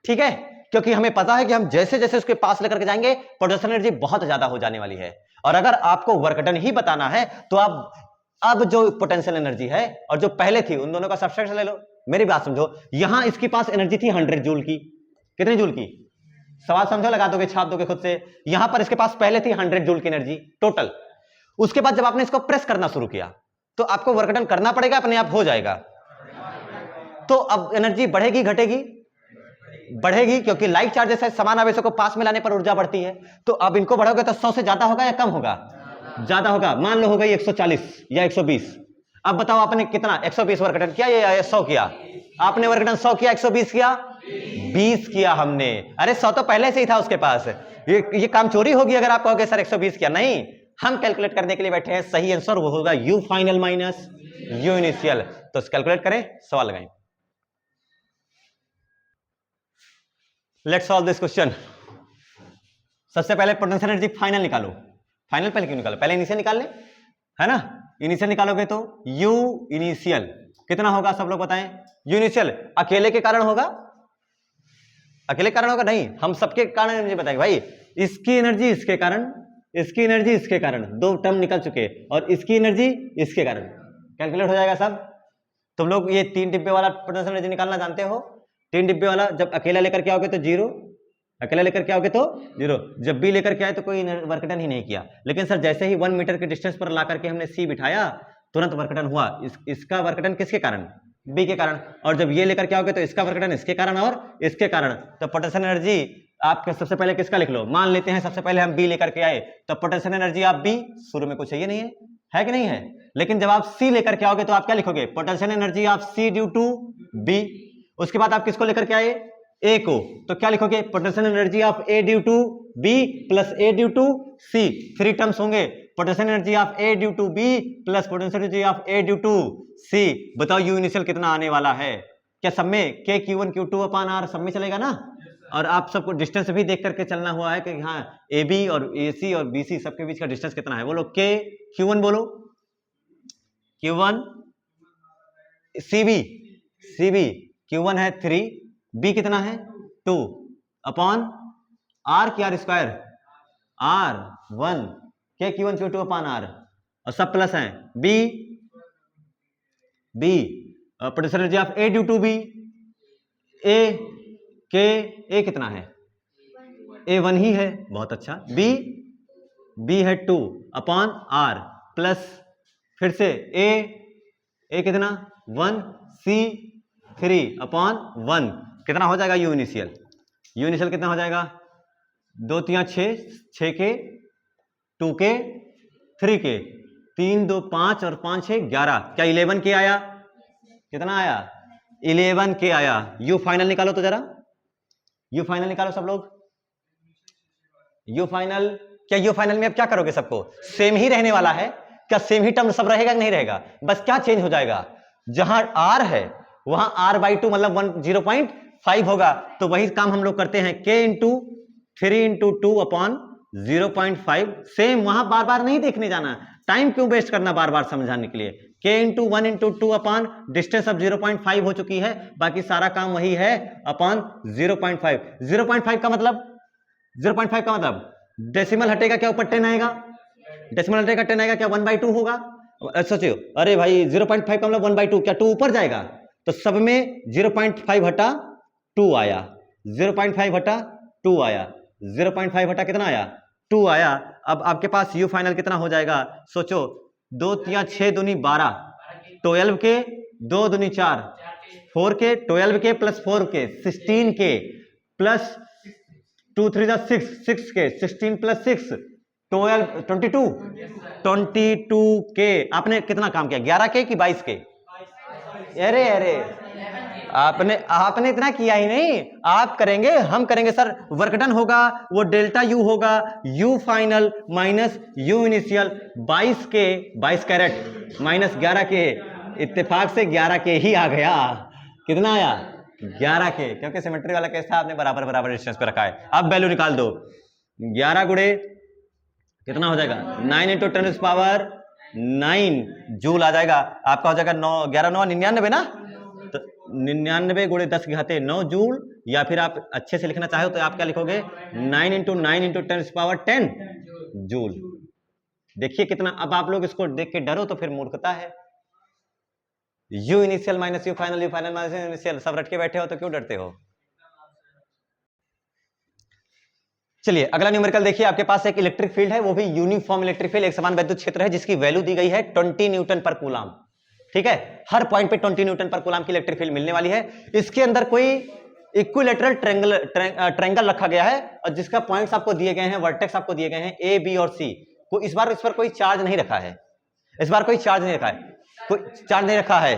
ठीक है, क्योंकि हमें पता है कि हम जैसे जैसे उसके पास लेकर के जाएंगे पोटेंशियल एनर्जी बहुत ज्यादा हो जाने वाली है। और अगर आपको वर्क डन ही बताना है तो आप अब जो पोटेंशियल एनर्जी है और जो पहले थी उन दोनों का सब्सट्रैक्ट ले लो। मेरी बात समझो, यहां इसके पास एनर्जी थी 100 जूल की। कितनी जूल की? सवाल समझो, लगा दोगे, छाप दोगे खुद से। यहां पर इसके पास पहले थी 100 जूल की एनर्जी टोटल। उसके बाद जब आपने इसको प्रेस करना शुरू किया तो आपको वर्क डन करना पड़ेगा, अपने आप हो जाएगा। तो अब एनर्जी बढ़ेगी घटेगी? बढ़ेगी, क्योंकि लाइक चार्जेस है, समान आवेशों को पास में लाने पर ऊर्जा बढ़ती है। तो अब इनको बढ़ोगे तो 100 से ज्यादा होगा या कम होगा? ज्यादा होगा। मान लो हो गई 140 या 120। अब बताओ आपने कितना 120 वर्क डन किया या 100 किया? आपने वर्क डन 100 किया, 120 किया, 20 किया हमने। अरे 100 तो पहले से ही था उसके पास। ये काम चोरी होगी अगर आप कहोगे सर 120 किया। नहीं, हम कैलकुलेट करने के लिए बैठे हैं। सही आंसर वो होगा you final minus you initial. तो कैलकुलेट करें, सवाल लगाएं। Let's solve this question. सबसे पहले पोटेंशियल एनर्जी फाइनल निकालो। फाइनल पहले क्यों निकालो, पहले इनिशियल निकाल ले, है ना। इनिशियल निकालोगे तो यू इनिशियल कितना होगा, सब लोग बताएं। यू इनिशियल अकेले के कारण होगा? अकेले कारण होगा? नहीं, हम सबके कारण एनर्जी बताएंगे भाई। इसकी एनर्जी इसके कारण, इसकी एनर्जी इसके कारण, दो टर्म निकल चुके, और इसकी एनर्जी इसके कारण। कैलकुलेट हो जाएगा सब। तुम लोग ये 3 डिब्बे वाला पोटेंशियल एनर्जी निकालना जानते हो। 3 डिब्बे वाला जब अकेला लेकर के आओगे तो 0, अकेला लेकर के आओगे तो 0, जब भी लेकर के आए तो कोई वर्क डन ही नहीं किया। लेकिन सर जैसे ही 1 मीटर के डिस्टेंस पर ला करके हमने सी बिठाया तुरंत वर्क डन हुआ। इसका वर्क डन किसके कारण? बी के कारण। और जब ये लेकर के आओगे तो इसका वर्क डन इसके कारण और इसके कारण। तो पोटेंशियल एनर्जी आपके सबसे पहले किसका लिख लो, मान लेते हैं सबसे पहले हम बी लेकर के आए, तो पोटेंशियल एनर्जी आप बी, शुरू में कुछ है नहीं है कि नहीं है। लेकिन जब आप सी लेकर के आओगे तो आप क्या लिखोगे, potential energy of C due to B. उसके बाद आप किसको लेकर के आए, ए को, तो क्या लिखोगे, potential energy of A due to B plus A due to C. 3 terms होंगे, potential energy of A due to B plus potential energy of A due to C. बताओ यू इनिशियल कितना आने वाला है। क्या सब में के Q1 Q2 अपान आर सब में चलेगा ना। और आप सबको डिस्टेंस भी देख करके चलना हुआ है कि हाँ ए बी और ए सी और बी सी सबके बीच का डिस्टेंस कितना है। बोलो के Q1, बोलो Q1, सी बी Q1 है 3, बी कितना है 2 अपॉन आर की आर स्क्वायर, आर 1 के Q1 Q2 अपॉन आर, और सब प्लस हैं। B potential energy of A due to B, A के ए कितना है, ए 1 ही है, बहुत अच्छा। बी है 2 अपॉन आर प्लस फिर से ए कितना 1, सी 3 अपॉन 1 कितना हो जाएगा यू इनिशियल। यू इनिशियल कितना हो जाएगा, 2 3 6 के 2 के 3 के 3 2 5 और 5 6 11, क्या 11 के आया, कितना आया 11 के आया। यू फाइनल निकालो तो जरा, यू फाइनल निकालो सब लोग। यू फाइनल, क्या यू फाइनल में अब क्या करोगे, सबको सेम ही रहने वाला है, क्या सेम ही टर्म सब रहेगा कि नहीं रहेगा, बस क्या चेंज हो जाएगा, जहां r है वहां r/2 मतलब 0.5 होगा, तो वही काम हम लोग करते हैं, k into 3 into 2 upon 0.5, same, वहां बार बार नहीं देखने जाना, टाइम क्यों वेस्ट करना बार बार समझाने के लिए, k into 1 into 2 upon distance अब 0.5 हो चुकी है, बाकी सारा काम वही है अपॉन 0.5, 0.5 का मतलब 0.5 का मतलब डेसिमल हटेगा क्या, ऊपर 10 आएगा, डेसिमल हटेगा 10 आएगा, क्या 1/2 होगा, सोचियो, अरे भाई 0.5 का मतलब 1/2, क्या 2 ऊपर जाएगा, तो सब में 0.5 हटा 2 आया, 0.5 हटा 2 आया, 0.5 हटा कितना आया 2 आया। अब आपके पास यू फाइनल कितना हो जाएगा, सोचो, 2 या 6 दूनी 12, 12 के 2 दूनी 4, 4 के 12 के प्लस 4 के 16 के प्लस 2 3 जा 6, 6 के 16 प्लस 6 12 22 के, आपने कितना काम किया, 11 के कि 22 के, अरे अरे आपने इतना किया ही नहीं, आप करेंगे हम करेंगे सर, वर्क डन होगा वो डेल्टा यू होगा, you final minus you initial, 22 के 22 कैरेट माइनस 11 के, इत्तेफाक से 11 के ही आ गया, कितना आया 11 के, क्योंकि सिमेट्री वाला केस था, आपने बराबर बराबर डिस्टेंस पे रखा है। अब वैल्यू निकाल दो, 11 गुणे कितना हो जाएगा 9 इंटू 10 पावर 9 जूल आ जाएगा, आपका हो जाएगा 9 11 9 99 ना, तो 99 गुणे 10 के घाते 9 जूल, या फिर आप अच्छे से लिखना चाहे तो आप क्या लिखोगे 9 इंटू 10 पावर 10 जूल। देखिए कितना, अब आप लोग इसको देख के डरो तो फिर मूर्खता है, you initial minus you final minus you initial सब रट के बैठे हो तो क्यों डरते हो। चलिए अगला न्यूमेरिकल देखिए, आपके पास एक इलेक्ट्रिक फील्ड है, वो भी यूनिफॉर्म इलेक्ट्रिक फील्ड, एक समान वैद्युत क्षेत्र है, जिसकी वैल्यू दी गई है 20 न्यूटन पर कूलम, ठीक है, हर पॉइंट पे 20 न्यूटन पर कूलम की इलेक्ट्रिक फील्ड मिलने वाली है। इसके अंदर कोई इक्विलेटरल ट्रायंगल रखा गया है, और जिसका पॉइंट्स आपको दिए गए हैं, वर्टेक्स आपको दिए गए हैं ए बी और सी, को इस बार इस पर कोई चार्ज नहीं रखा है, इस बार कोई चार्ज नहीं रखा है, कोई चार्ज नहीं रखा है,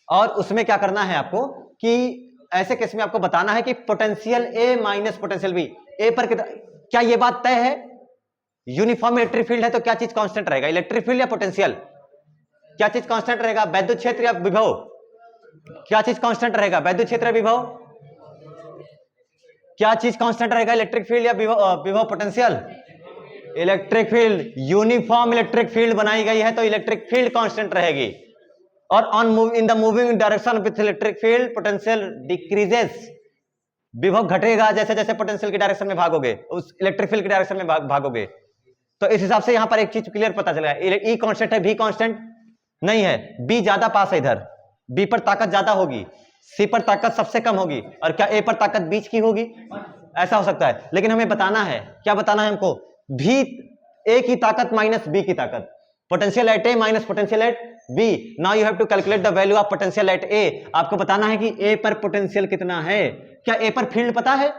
और उसमें क्या करना है आपको कि ऐसे केस में आपको बताना है कि पोटेंशियल ए माइनस पोटेंशियल बी, ए पर क्या ये बात तय है, यूनिफॉर्म इलेक्ट्रिक फील्ड है तो क्या चीज कांस्टेंट रहेगा, इलेक्ट्रिक फील्ड या पोटेंशियल, क्या चीज कांस्टेंट रहेगा, वैद्युत क्षेत्र या विभव, क्या चीज कांस्टेंट रहेगा, वैद्युत क्षेत्र या विभव, क्या चीज कांस्टेंट रहेगा, इलेक्ट्रिक फील्ड या विभव potential, electric field, uniform electric field बनाई गई है तो इलेक्ट्रिक फील्ड कांस्टेंट रहेगी, और on move in the moving direction with electric field potential decreases, विभव घटेगा जैसे जैसे पोटेंशियल की डायरेक्शन में भागोगे, उस इलेक्ट्रिक फील्ड की डायरेक्शन में भागोगे, तो इस हिसाब से यहां पर एक चीज क्लियर पता चलेगा, ई कांस्टेंट है, भी कांस्टेंट नहीं है, बी ज्यादा पास है, इधर बी पर ताकत ज्यादा होगी, सी पर ताकत सबसे कम होगी, और क्या ए पर ताकत बीच की होगी, ऐसा हो सकता है, लेकिन हमें बताना है, क्या बताना है हमको, भी ए की ताकत माइनस बी की ताकत, potential at A minus potential at B, now you have to calculate the value of potential at A, आपको बताना है कि ए पर पोटेंशियल कितना है, क्या ए पर फील्ड पता है,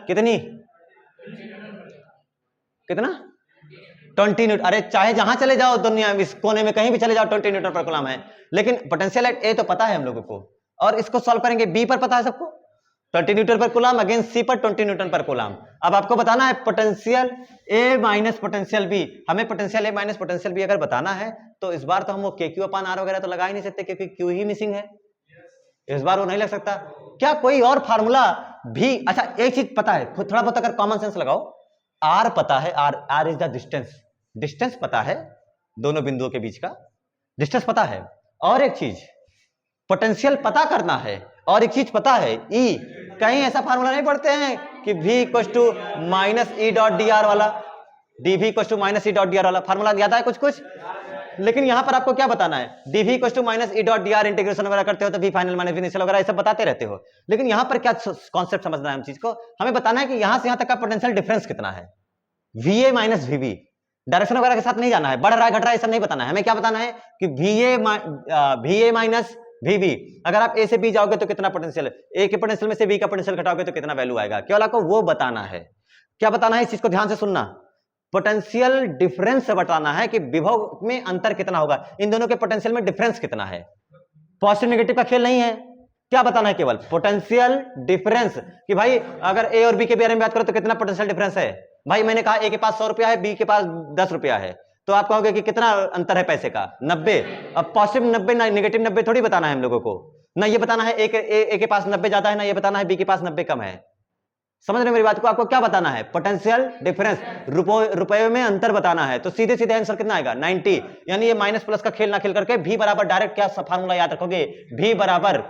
कितनी, कितना 20 न्यूटन, अरे चाहे जहां चले जाओ दुनिया में, इस कोने में कहीं भी चले जाओ 20 न्यूटन पर कूलम है, लेकिन पोटेंशियल एट ए तो पता है हम लोगों को, और इसको सॉल्व करेंगे, बी पर पता है सबको 20 न्यूटन पर कूलम अगेंस्ट सी पर 20 न्यूटन पर कूलम। अब आपको बताना है पोटेंशियल ए माइनस पोटेंशियल बी, हमें पोटेंशियल ए माइनस पोटेंशियल बी अगर बताना है तो इस बार तो हम वो के क्यू अपान आर वगैरह तो लगा ही नहीं सकते, क्योंकि क्यू ही मिसिंग है, इस बार वो नहीं लग सकता, क्या कोई और फार्मूला भी, अच्छा एक चीज पता है, थोड़ा बहुत अगर कॉमन सेंस लगाओ, आर पता है, R is the distance, distance पता है, दोनों बिंदुओं के बीच का डिस्टेंस पता है, और एक चीज पोटेंशियल पता करना है, और एक चीज पता है ई, कहीं ऐसा फार्मूला नहीं पढ़ते हैं कि v equal to minus E dot D R वाला, dv equal to minus E dot D R वाला फार्मूला याद है कुछ कुछ, लेकिन यहां पर आपको क्या बताना है, dv equal to minus E dot D R, integration वगैरह करते हो तो v final minus v initial वगैरह ये सब बताते रहते हो, लेकिन यहां पर क्या कॉन्सेप्ट समझना है हम चीज को, हमें बताना है कि यहां से यहां तक का पोटेंशियल डिफरेंस कितना है, va माइनस vb, डायरेक्शन वगैरह के साथ नहीं जाना है, बढ़ रहा है घट रहा है ऐसा नहीं बताना है, हमें क्या बताना है कि va माइनस vb, अगर आप a से b जाओगे तो कितना पोटेंशियल है, a के पोटेंशियल में से b का पोटेंशियल घटाओगे तो कितना वैल्यू आएगा, केवल आपको वो बताना है, क्या बताना है इस चीज को ध्यान से सुनना, पोटेंशियल डिफरेंस बताना है कि विभव में अंतर कितना होगा, इन दोनों के पोटेंशियल में डिफरेंस कितना है, पॉजिटिव नेगेटिव का खेल नहीं है, क्या बताना है? केवल पोटेंशियल डिफरेंस कि भाई अगर ए और बी के बारे में बात करो तो कितना पोटेंशियल डिफरेंस है। भाई मैंने कहा ए के पास 100 रुपया है, बी के पास 10 रुपया है, तो आप कहोगे कि कितना अंतर है पैसे का? 90। अब पॉजिटिव 90 ना नेगेटिव 90 थोड़ी बताना है हम लोगों को, ना ये बताना है ए के पास 90 ज्यादा है, ना ये बताना है बी के पास 90 कम है। समझ रहे मेरी बात को? आपको क्या बताना है? पोटेंशियल डिफरेंस, रुपए में अंतर बताना है। तो सीधे सीधे आंसर कितना आएगा? 90। यानी ये माइनस प्लस का खेल ना खेल करके भी बराबर डायरेक्ट क्या फार्मूला याद रखोगे? भी बराबर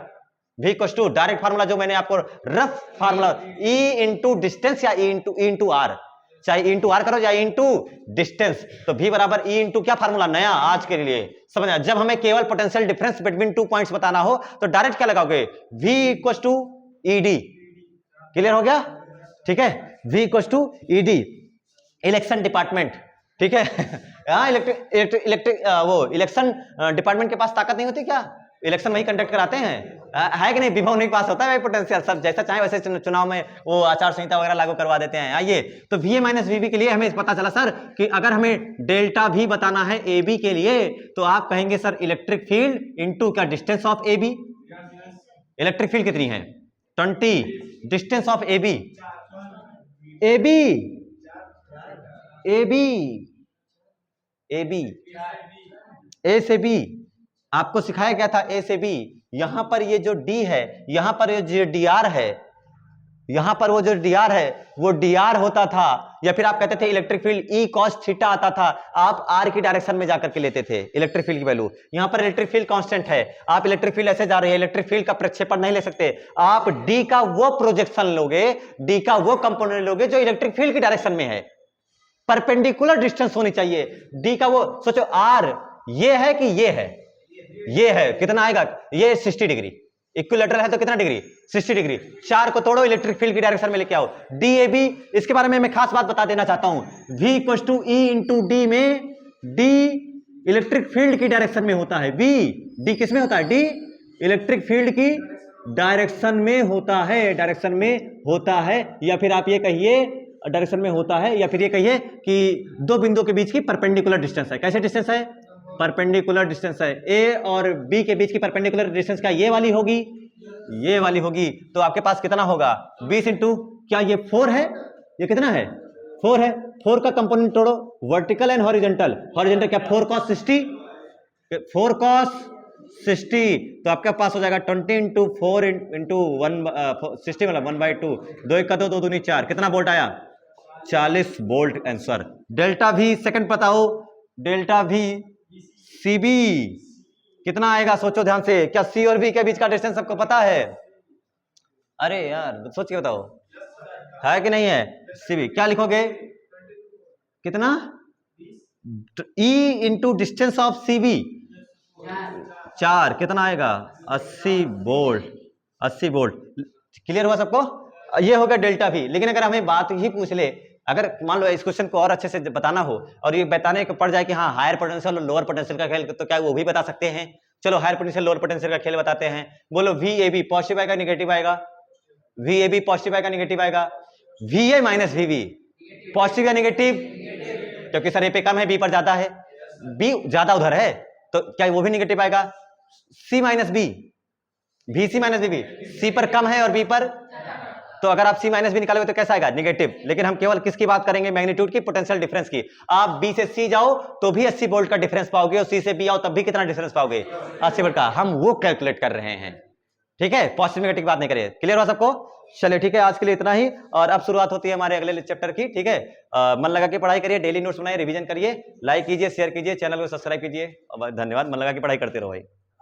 V equals to direct formula जो मैंने आपको rough formula E into distance या E इंटू आर, चाहे E इंटू आर करो या E इंटू डिस्टेंस, तो V बराबर E इंटू क्या फार्मूला नया आज के लिए समझना। जब हमें केवल पोटेंशियल डिफरेंस बिटवीन 2 पॉइंट्स बताना हो तो डायरेक्ट क्या लगाओगे? V equals to ED। Clear हो गया? ठीक है, V equals to ED, election department. ठीक है हाँ, इलेक्ट्रिक वो इलेक्शन डिपार्टमेंट के पास ताकत नहीं होती क्या? इलेक्शन वही कंडक्ट कराते हैं, है कि नहीं? विभव नहीं पास होता है भाई, पोटेंशियल सब जैसा चाहे वैसे चुनाव में वो आचार संहिता वगैरह लागू करवा देते हैं। आइए, तो VA माइनस VB के लिए हमें पता चला सर कि अगर हमें डेल्टा भी बताना है AB के लिए तो आप कहेंगे सर इलेक्ट्रिक फील्ड इनटू क्या distance of AB। Electric field कितनी है? 20। डिस्टेंस ऑफ AB A से B आपको सिखाया गया था, A से B। यहां पर ये जो D है, यहां पर ये जो DR है, यहां पर वो जो DR है वो DR होता था, या फिर आप कहते थे electric field E cos theta आता था। आप R की डायरेक्शन में जाकर के लेते थे इलेक्ट्रिक फील्ड की वैल्यू। यहां पर इलेक्ट्रिक फील्ड कांस्टेंट है, आप इलेक्ट्रिक फील्ड ऐसे जा रही है, इलेक्ट्रिक फील्ड का प्रक्षेपण नहीं ले सकते। आप D का वो प्रोजेक्शन लोगे, D का वो कंपोनेंट लोगे जो इलेक्ट्रिक फील्ड की डायरेक्शन में है। परपेंडिकुलर डिस्टेंस होनी चाहिए D का। वो सोचो R ये है कि ये है? ये है, कितना आएगा? ये 60 डिग्री। इक्विलेटरल है तो कितना डिग्री? 60 डिग्री। 4 को तोड़ो, इलेक्ट्रिक फील्ड की डायरेक्शन में लेके आओ। DAB, इसके बारे में मैं खास बात बता देना चाहता हूं। V equals to E into D में D इलेक्ट्रिक फील्ड की डायरेक्शन में होता है। D किस में होता है? D इलेक्ट्रिक फील्ड की डायरेक्शन में होता है, डायरेक्शन में होता है। या फिर आप ये कहिए डायरेक्शन में होता है, या फिर ये कहिए कि दो बिंदुओं के बीच की परपेंडिकुलर डिस्टेंस है। कैसे डिस्टेंस है? परपेंडिकुलर डिस्टेंस है। A और B के बीच की परपेंडिकुलर डिस्टेंस क्या ये वाली होगी? ये वाली होगी। तो आपके पास कितना होगा? 20 इंटू क्या ये 4 है? ये कितना है? 4 है। 4 का कंपोनेंट तोड़ो, वर्टिकल एंड हॉरिजॉन्टल। हॉरिजॉन्टल क्या? 4 cos 60, 4 cos 60, तो आपके पास हो जाएगा 20 इंटू 4 इंटू 60 मतलब 1/2। 2 1 का 2, 2 दूनी 4, कितना वोल्ट आया? 40 volt answer. Delta V second बताओ, डेल्टा V CB कितना आएगा? सोचो ध्यान से। क्या C और B के बीच का डिस्टेंस सबको पता है? अरे यार सोच के बताओ, है कि नहीं है? CB क्या लिखोगे? कितना? E into distance of CB 4, कितना आएगा? 80 वोल्ट। 80 वोल्ट। क्लियर हुआ सबको? ये हो गया डेल्टा V। लेकिन अगर हमें बात ही पूछ ले, अगर मान लो इस क्वेश्चन को और अच्छे से बताना हो और ये बताने को पड़ जाए कि हाँ हायर पोटेंशियल और लोअर पोटेंशियल का खेल, तो क्या वो भी बता सकते हैं? चलो हायर पोटेंशियल लोअर पोटेंशियल का खेल बताते हैं। बोलो VAB पॉजिटिव आएगा नेगेटिव आएगा? VAB पॉजिटिव आएगा नेगेटिव आएगा? VA माइनस VB पॉजिटिव या नेगेटिव? क्योंकि सर ए पे कम है, बी पर ज्यादा है, बी ज्यादा उधर है, तो क्या वो भी नेगेटिव आएगा? C minus B, VC minus VB, C पर कम है और B पर, तो अगर आप C माइनस बी निकालोगे तो कैसा आएगा? नेगेटिव। लेकिन हम केवल किसकी बात करेंगे? मैग्नीट्यूड की, पोटेंशियल डिफरेंस की। आप B से C जाओ तो भी 80 वोल्ट का डिफरेंस पाओगे, और C से B आओ तब भी कितना डिफरेंस पाओगे? 80 वोल्ट का। हम वो कैलकुलेट कर रहे हैं। ठीक है, पॉजिटिव नेगेटिव की बात नहीं करिए। क्लियर हो सबको? चलिए ठीक है, आज के लिए इतना ही, और अब शुरुआत होती है हमारे अगले चैप्टर की। ठीक है, मन लगा के पढ़ाई करिए, डेली नोट्स बनाइए, रिवीजन करिए, लाइक कीजिए, शेयर कीजिए, चैनल को सब्सक्राइब कीजिए। धन्यवाद। मन लगा के पढ़ाई करते रहो भाई।